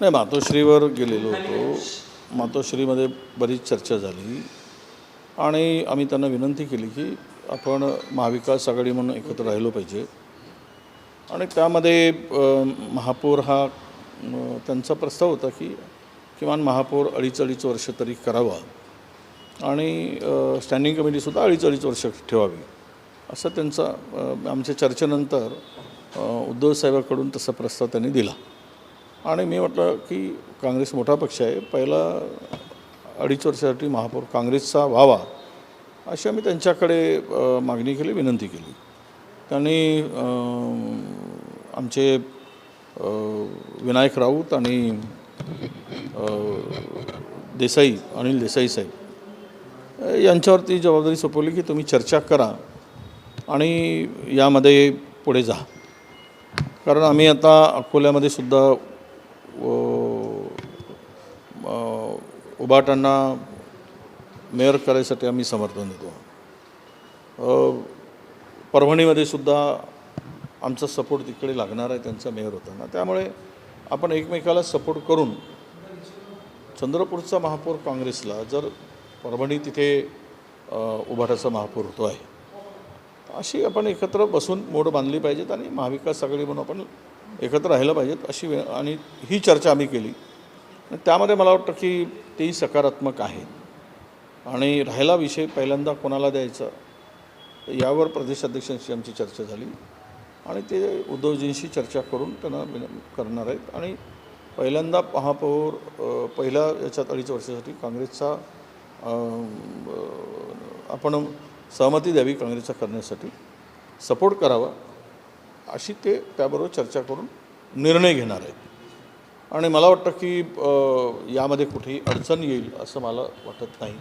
नाही, मातोश्रीवर गेलेलो होतो. मातोश्रीमध्ये बरीच चर्चा झाली आणि आम्ही त्यांना विनंती केली की आपण महाविकास आघाडी म्हणून एकत्र राहिलो पाहिजे आणि त्यामध्ये महापौर हा त्यांचा प्रस्ताव होता की किमान महापौर अडीच वर्ष तरी करावा आणि स्टँडिंग कमिटीसुद्धा अडीच वर्ष ठेवावी असं त्यांचा आमच्या चर्चेनंतर उद्धव साहेबांकडून तसा प्रस्ताव त्यांनी दिला आणि मी म्हटलं की काँग्रेस मोठा पक्ष आहे, पहिला 2.5 वर्षासाठी महापौर काँग्रेसचा व्हावा अशी आम्ही त्यांच्याकडे मागणी केली, विनंती केली. त्यांनी आमचे विनायक राऊत आणि अनिल देसाई साहेब यांच्यावरती जबाबदारी सोपवली की तुम्ही चर्चा करा आणि यामध्ये पुढे जा. कारण आम्ही आता अकोल्यामध्ये सुद्धा उबाटांना मेयर करायसाठी आम्ही समर्थन देतो. परभणीमध्ये सुद्धा आमचा सपोर्ट तिकडे लागणार आहे, त्यांचा मेयर होताना. त्यामुळे आपण एकमेकाला सपोर्ट करून चंद्रपूरचा महापौर काँग्रेसला, जर परभणी तिथे उबाटाचा महापौर होतो आहे, अशी आपण एकत्र बसून मोड बांधली पाहिजेत आणि महाविकास आघाडी म्हणून आपण एकत्र राहिलं पाहिजेत अशी आणि ही चर्चा आम्ही केली. त्यामध्ये मला वाटतं की तेही सकारात्मक आहे आणि राहिला विषय पहिल्यांदा कोणाला द्यायचा यावर प्रदेशाध्यक्षांशी आमची चर्चा झाली आणि ते उद्धवजींशी चर्चा करून त्यांना करणार आहेत आणि पहिल्यांदा महापौर पहिल्या याच्यात 2.5 वर्षासाठी काँग्रेसचा आपण सहमती द्यावी, काँग्रेसचा करण्यासाठी सपोर्ट करावा अशी ते त्याबरोबर चर्चा करून निर्णय घेणार आहेत आणि मला वाटतं की यामध्ये कुठेही अडचण येईल असं मला वाटत नाही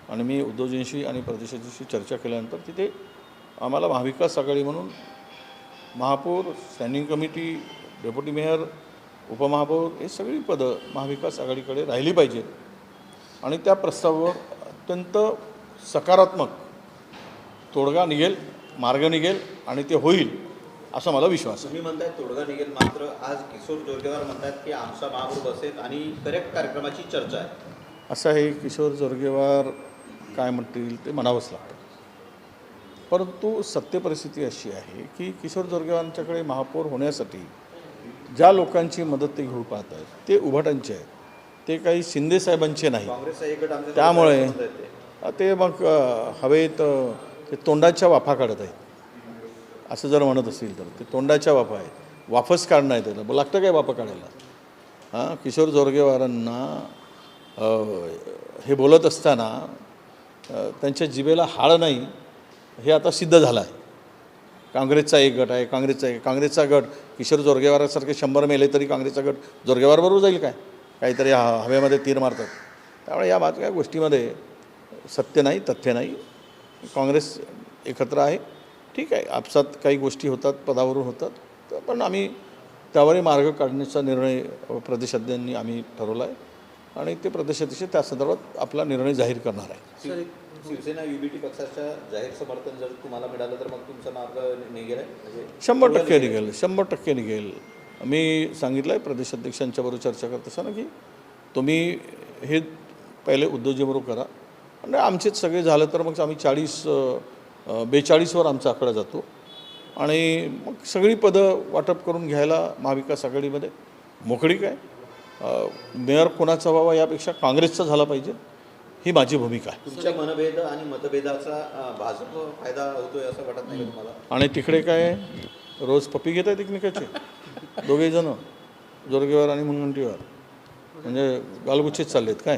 आणि मी उद्धवजींशी आणि प्रदेशाजींशी चर्चा केल्यानंतर तिथे आम्हाला महाविकास आघाडी म्हणून महापौर, स्टँडिंग कमिटी, डेप्युटी मेयर, उपमहापौर हे सगळी पदं महाविकास आघाडीकडे राहिली पाहिजेत आणि त्या प्रस्तावावर अत्यंत सकारात्मक तोडगा निघेल, मार्ग निघेल आणि ते होईल असा मला विश्वास आहे. तुम्ही म्हणताय तोडगा निघेल, मात्र आज किशोर जोरगेवार म्हणतात की आमचा महापौर बसेल आणि करेक्ट कार्यक्रमाची चर्चा आहे. असं आहे, किशोर जोरगेवार काय म्हणतील ते म्हणावंच लागतं. परंतु सत्य परिस्थिती अशी आहे की किशोर जोरगेवारांच्याकडे महापौर होण्यासाठी ज्या लोकांची मदत ते घेऊ पाहत आहेत ते उभाटांचे आहेत, ते काही शिंदे साहेबांचे नाही. त्यामुळे ते मग हवेत ते तोंडाच्या वाफा काढत आहेत असं जर म्हणत असेल तर ते तोंडाच्या वाफा आहेत, वाफच काढणं आहे त्याला, लागतं काय वाफा काढायला. किशोर जोरगेवारांना हे बोलत असताना त्यांच्या जिभेला हाड नाही हे आता सिद्ध झालं आहे. काँग्रेसचा एक गट आहे, काँग्रेसचा गट किशोर जोरगेवारासारखे 100 मेले तरी काँग्रेसचा गट जोरगेवारबरोबर जाईल काय, काहीतरी हवेमध्ये तीर मारतात. त्यामुळे या बाजूच्या गोष्टीमध्ये सत्य नाही, तथ्य नाही. काँग्रेस एकत्र आहे, ठीक आहे, आपसात काही गोष्टी होतात, पदावरून होतात, पण आम्ही त्यावरही मार्ग काढण्याचा निर्णय प्रदेशाध्यक्षांनी आम्ही ठरवला आहे आणि ते प्रदेशाध्यक्ष त्या संदर्भात आपला निर्णय जाहीर करणार आहे. शिवसेना UBT पक्षाच्या जाहीर समर्थन जर तुम्हाला मिळालं तर मग तुमचा मार्ग निघेल आहे? 100% निघेल, 100% निघेल. मी सांगितलं आहे प्रदेशाध्यक्षांच्याबरोबर चर्चा करत असताना की तुम्ही हे पहिले उद्धवजीबरोबर करा आणि आमचेच सगळे झालं तर मग आम्ही 42वर आमचा आकडा जातो आणि मग सगळी पदं वाटप करून घ्यायला महाविकास आघाडीमध्ये मोकळीक आहे. मेयर कोणाचा व्हावा यापेक्षा काँग्रेसचा झाला पाहिजे ही माझी भूमिका आहे. तुमच्या मनभेद आणि मतभेदाचा भाजप फायदा होतोय असं वाटत नाही तुम्हाला? आणि तिकडे काय रोज पप्पी घेत आहेत एकमेकाचे दोघेजण, जोरगेवार आणि मुनगंटीवार, म्हणजे गालगुच्छेच चालले आहेत काय.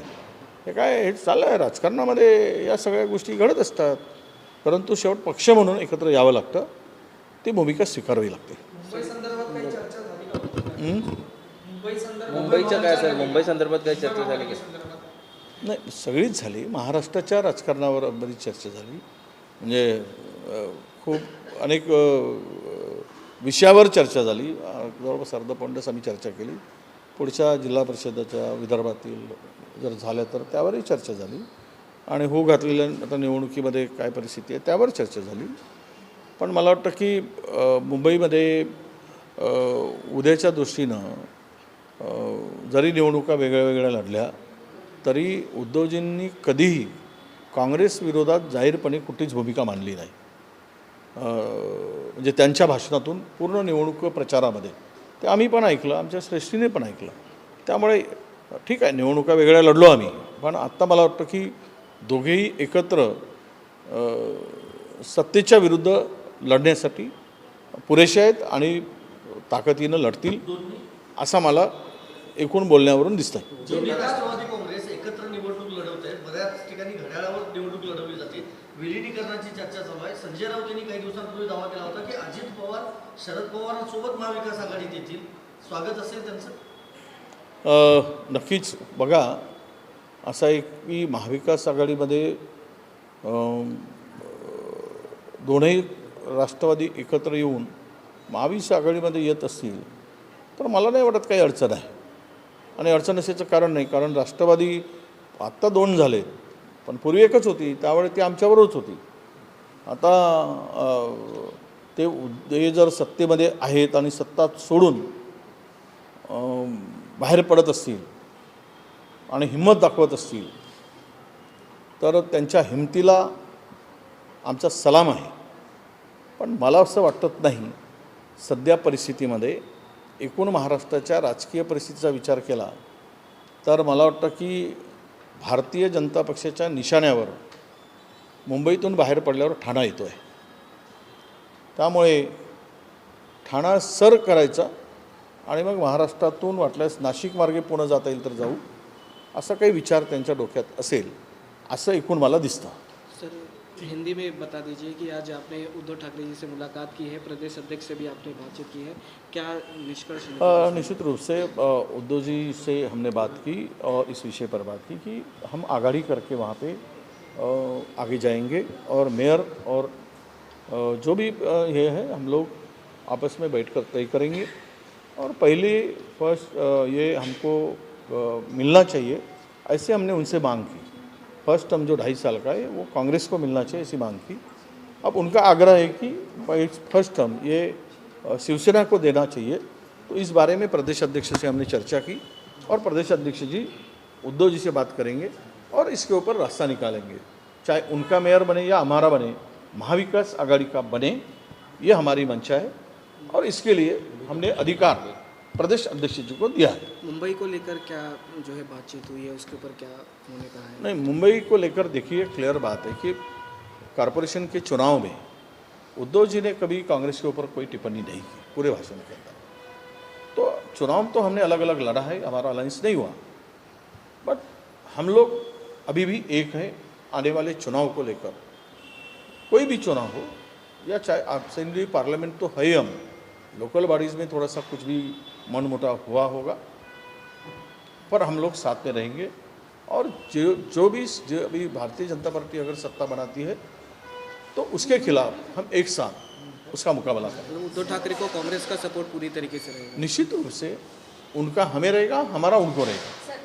हे काय हे चाललं आहे राजकारणामध्ये, या सगळ्या गोष्टी घडत असतात. परंतु शेवट पक्ष म्हणून एकत्र यावं लागतं, ती भूमिका स्वीकारावी लागते. मुंबईच्या काय सर, मुंबई संदर्भात काय चर्चा झाली की नाही? सगळीच झाली. महाराष्ट्राच्या राजकारणावर बरीच चर्चा झाली, म्हणजे खूप अनेक विषयावर चर्चा झाली. जवळपास अर्धपौंडस आम्ही चर्चा केली. पुढच्या जिल्हा परिषदेच्या विदर्भातील जर झाल्या तर त्यावरही चर्चा झाली आणि हो घातलेल्या आता निवडणुकीमध्ये काय परिस्थिती आहे त्यावर चर्चा झाली. पण मला वाटतं की मुंबईमध्ये उद्याच्या दृष्टीनं जरी निवडणुका वेगळ्या वेगळ्या लढल्या तरी उद्धवजींनी कधीही काँग्रेस विरोधात जाहीरपणे कुठलीच भूमिका मांडली नाही. म्हणजे त्यांच्या भाषणातून पूर्ण निवडणूक प्रचारामध्ये ते आम्ही पण ऐकलं, आमच्या श्रेष्ठीने पण ऐकलं. त्यामुळे ठीक आहे, निवडणुका वेगळ्या लढलो आम्ही, पण आत्ता मला वाटतं की दोघेही एकत्र सत्तेच्या विरुद्ध लढण्यासाठी पुरेसे आहेत आणि ताकदीनं लढतील असं मला एकूण बोलण्यावरून दिसतं. दोन्ही राष्ट्रवादी काँग्रेस एकत्र निवडणूक लढवत आहेत. बऱ्याच ठिकाणी घड्याळावर निवडणूक लढवली जाते. विलिनीकरणाची चर्चा चालू आहे. संजय राऊत यांनी काही दिवसांपूर्वी दावा केला होता की अजित पवार शरद पवारांसोबत महाविकास आघाडीत येतील. स्वागत असेल त्यांचं? नक्कीच. बघा, असं आहे की महाविकास आघाडीमध्ये दोन्ही राष्ट्रवादी एकत्र येऊन महाविकास आघाडीमध्ये येत असतील तर मला नाही वाटत काही अडचण आहे. आणि अडचण असायचं कारण नाही, कारण राष्ट्रवादी आत्ता 2 झाले, पण पूर्वी एकच होती, त्यावेळी ती आमच्याबरोबरच होती. आता ते जर सत्तेमध्ये आहेत आणि सत्ता सोडून बाहेर पडत असतील आणि हिंमत दाखवत असतील तर त्यांच्या हिमतीला आमचा सलाम आहे. पण मला असं वाटत नाही सध्या परिस्थितीमध्ये एकूण महाराष्ट्राच्या राजकीय परिस्थितीचा विचार केला तर मला वाटतं की भारतीय जनता पक्षाच्या निशाण्यावर मुंबईतून बाहेर पडल्यावर ठाणा येतो आहे. त्यामुळे ठाणा सर करायचा आणि मग महाराष्ट्रातून वाटल्यास नाशिक मार्गे पुणे जाता येईल तर जाऊ, असा काही विचार त्यांच्या डोक्यात असेल असं एकूण मला दिसतं. सर, हिंदी में बता दीजिए कि आज आपने उद्धव ठाकरे जी से मुलाकात की है, प्रदेश अध्यक्ष से भी आपने बातचीत की है, क्या निष्कर्ष निकला? निश्चित रूप से उद्धव जी से हमने बात की और इस विषय पर बात की कि हम आगाड़ी करके वहाँ पे आगे जाएंगे और मेयर और जो भी ये है हम लोग आपस में बैठकर तय करेंगे. और पहले फर्स्ट ये हमको मिलना चाहिए, ऐसे हमने उनसे मांग की. फर्स्ट टर्म जो 2.5 साल का है वो कांग्रेस को मिलना चाहिए, ऐसी मांग की. अब उनका आग्रह है कि फर्स्ट टर्म ये शिवसेना को देना चाहिए. तो इस बारे में प्रदेश अध्यक्ष से हमने चर्चा की और प्रदेश अध्यक्ष जी उद्धव जी से बात करेंगे और इसके ऊपर रास्ता निकालेंगे. चाहे उनका मेयर बने या हमारा बने, महाविकास आघाड़ी का बने, ये हमारी मंशा है और इसके लिए हमने अधिकार प्रदेश अध्यक्ष जी को दिया है. मुंबई को लेकर क्या जो है बातचीत हुई है, उसके ऊपर क्या होने का है? नहीं, मुंबई को लेकर देखिए क्लियर बात है कि कॉरपोरेशन के चुनाव में उद्धव जी ने कभी कांग्रेस के ऊपर कोई टिप्पणी नहीं की पूरे भाषण के अंदर. तो चुनाव तो हमने अलग अलग लड़ा है, हमारा अलायंस नहीं हुआ, बट हम लोग अभी भी एक हैं. आने वाले चुनाव को लेकर कोई भी चुनाव हो या चाहे असेंबली पार्लियामेंट तो है, हम लोकल बॉडीज़ में थोड़ा सा कुछ भी मनमुटाव हुआ होगा पर हम लोग साथ में रहेंगे. और जो अभी भारतीय जनता पार्टी अगर सत्ता बनाती है तो उसके खिलाफ हम एक साथ उसका मुकाबला करेंगे. मतलब उद्धव ठाकरे को कांग्रेस का सपोर्ट पूरी तरीके से रहेगा? निश्चित रूप से उनका हमें रहेगा, हमारा उनको रहेगा. सर,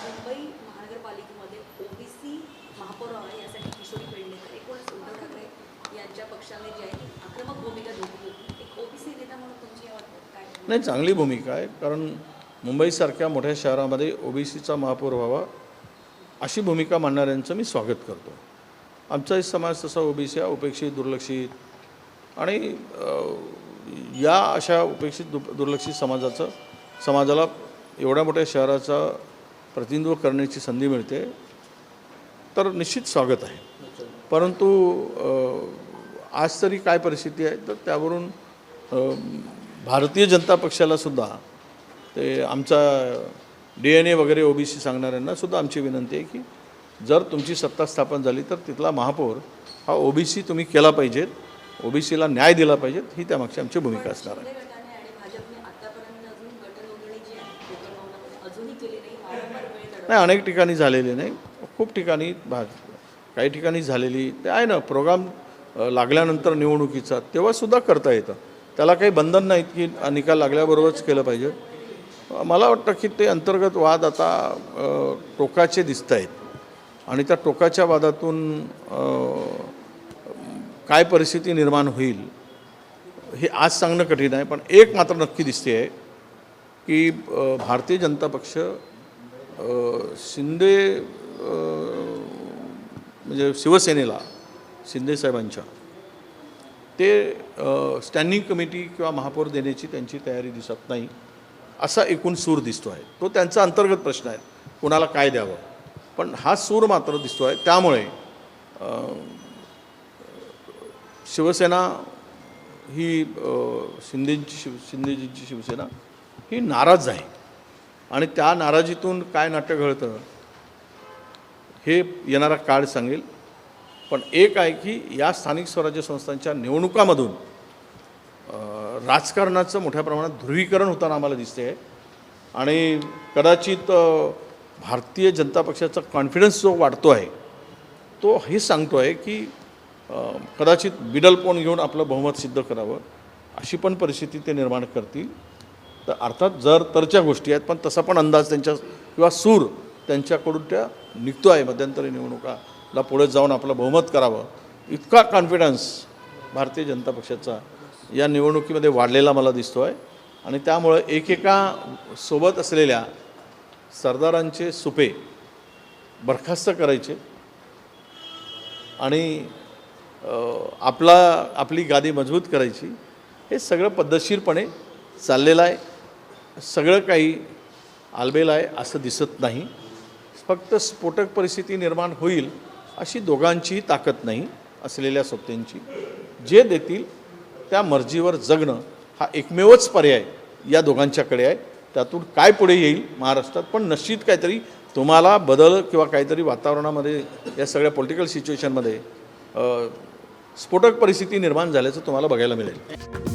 मुंबई महानगरपालिकेमध्ये ओबीसी महापौर व्हावा यासाठी किशोरी पेडणेकर एकूणच उद्धव ठाकरे यांच्या पक्षाने जी आहे ती आक्रमक भूमिका घेतली. एक ओबीसी नेता म्हणून तुमची काय? नाही, चांगली भूमिका आहे, कारण मुंबईसारख्या मोठ्या शहरामध्ये ओबीसीचा महापौर व्हावा अशी भूमिका मांडणाऱ्यांचं मी स्वागत करतो. आमचाही समाज तसा ओबीसी हा उपेक्षित, दुर्लक्षित आणि या अशा उपेक्षित दुर्लक्षित समाजाला एवढ्या मोठ्या शहराचा प्रतिनिधित्व करण्याची संधी मिळते तर निश्चित स्वागत आहे. परंतु आज तरी काय परिस्थिती आहे तर त्यावरून भारतीय जनता पक्षाला सुद्धा ते आमचा DNA वगैरे ओबीसी सांगणाऱ्यांना सुद्धा आमची विनंती आहे की जर तुमची सत्ता स्थापन झाली तर तिथला महापौर हा ओबीसी तुम्ही केला पाहिजेत, ओबीसीला न्याय दिला पाहिजेत, ही त्यामागची आमची भूमिका असणार आहे. शिंदे गटाने आणि भाजपने आतापर्यंत अजून गटनोंदणी जी आहे लोकलभवनामध्ये अजूनही केली नाही. वारंवार वेळ तडवतात. नाही, अनेक ठिकाणी झालेले नाही, खूप ठिकाणी काही ठिकाणी झालेली ते आहे ना. प्रोग्राम लागल्यानंतर निवडणुकीचा तेव्हासुद्धा करता येतं, त्याला काही बंधन नाहीत की निकाल लागल्याबरोबरच केलं पाहिजे. मला वाटतं की ते अंतर्गत वाद आता टोकाचे दिसत आहेत आणि त्या टोकाच्या वादातून काय परिस्थिती निर्माण होईल हे आज सांगणं कठीण आहे. पण एक मात्र नक्की दिसते आहे की भारतीय जनता पक्ष शिंदे म्हणजे शिवसेनेला शिंदेसाहेबांच्या ते स्टँडिंग कमिटी किंवा महापौर देण्याची त्यांची तयारी दिसत नाही असा एकूण सूर दिसतो आहे. तो त्यांचा अंतर्गत प्रश्न आहे, कोणाला काय द्यावं, पण हा सूर मात्र दिसतो आहे. त्यामुळे शिवसेना ही शिंदेजींची शिवसेना ही नाराज आहे आणि त्या नाराजीतून काय नाट्य घडतं हे येणारा काळ सांगेल. पण एक आहे की या स्थानिक स्वराज्य संस्थांच्या निवडणुकामधून राजकारणाचं मोठ्या प्रमाणात ध्रुवीकरण होताना आम्हाला दिसते आहे आणि कदाचित भारतीय जनता पक्षाचा कॉन्फिडन्स जो वाढतो आहे तो हे सांगतो आहे की कदाचित मिडल पॉईंट घेऊन आपलं बहुमत सिद्ध करावं अशी पण परिस्थिती ते निर्माण करतील. तर अर्थात जर तरच्या गोष्टी आहेत, पण तसा पण अंदाज त्यांच्या किंवा सूर त्यांच्याकडून त्या निघतो आहे. मध्यंतरी निवडणुकाला पुढे जाऊन आपलं बहुमत करावं इतका कॉन्फिडन्स भारतीय जनता पक्षाचा या निवडणुकीमध्ये वाढलेला मला दिसतो आहे आणि त्यामुळे एकेका सोबत असलेल्या सरदारांचे सुपे बरखास्त करायचे आणि आपली गादी मजबूत करायची हे सगळं पद्धतशीरपणे चाललेलं आहे. सगळं काही आलबेल आहे असं दिसत नाही. फक्त स्फोटक परिस्थिती निर्माण होईल अशी दोघांचीही ताकद नाही असलेल्या सोबत्यांची. जे देतील त्या मर्जीवर जगणं हा एकमेवच पर्याय या दोघांच्याकडे आहे. त्यातून काय पुढे येईल महाराष्ट्रात, पण निश्चित काहीतरी तुम्हाला बदल किंवा काहीतरी वातावरणामध्ये या सगळ्या पॉलिटिकल सिच्युएशनमध्ये स्फोटक परिस्थिती निर्माण झाल्याचं तुम्हाला बघायला मिळेल.